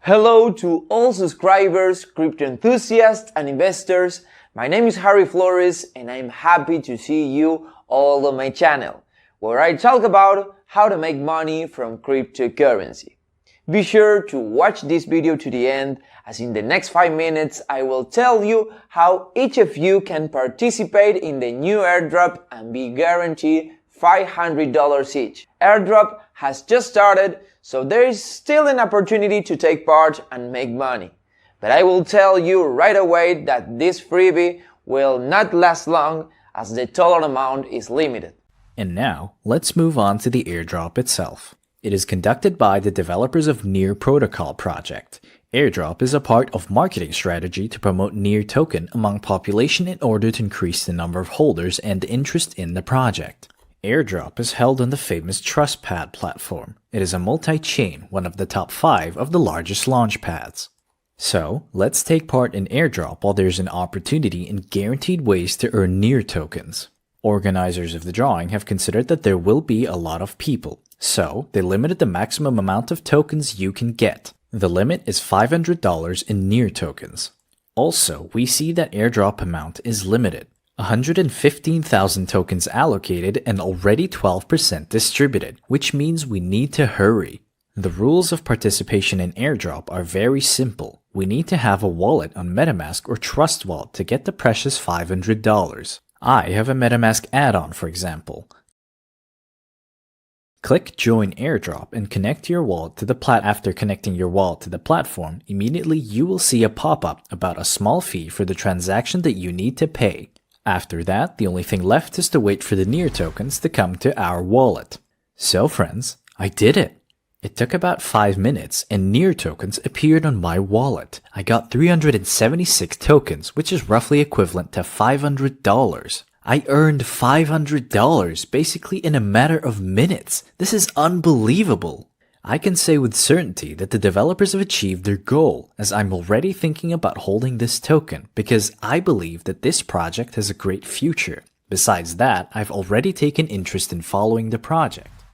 Hello to all subscribers, crypto enthusiasts and investors. My name is Harry Flores and I'm happy to see you all on my channel, where I talk about how to make money from cryptocurrency. Be sure to watch this video to the end, as in the next 5 minutes I will tell you how each of you can participate in the new airdrop and be guaranteed $500 each. Airdrop has just started, so there is still an opportunity to take part and make money. But I will tell you right away that this freebie will not last long, as the total amount is limited. And now, let's move on to the airdrop itself. It is conducted by the developers of Near Protocol project. AirDrop is a part of marketing strategy to promote Near token among population in order to increase the number of holders and interest in the project. AirDrop is held on the famous TrustPad platform. It is a multi-chain, one of the top 5 of the largest launchpads. So, let's take part in AirDrop while there's an opportunity and guaranteed ways to earn Near tokens. Organizers of the drawing have considered that there will be a lot of people, so they limited the maximum amount of tokens you can get. The limit is $500 in Near tokens. Also, we see that airdrop amount is limited. 115,000 tokens allocated and already 12% distributed, which means we need to hurry. The rules of participation in airdrop are very simple. We need to have a wallet on MetaMask or Trust Wallet to get the precious $500. I have a MetaMask add-on, for example. Click Join Airdrop and connect your wallet to the platform. After connecting your wallet to the platform, immediately you will see a pop-up about a small fee for the transaction that you need to pay. After that, the only thing left is to wait for the Near tokens to come to our wallet. So friends, I did it! It took about 5 minutes and Near tokens appeared on my wallet. I got 376 tokens, which is roughly equivalent to $500. I earned $500 basically in a matter of minutes. This is unbelievable. I can say with certainty that the developers have achieved their goal, as I'm already thinking about holding this token because I believe that this project has a great future. Besides that, I've already taken interest in following the project.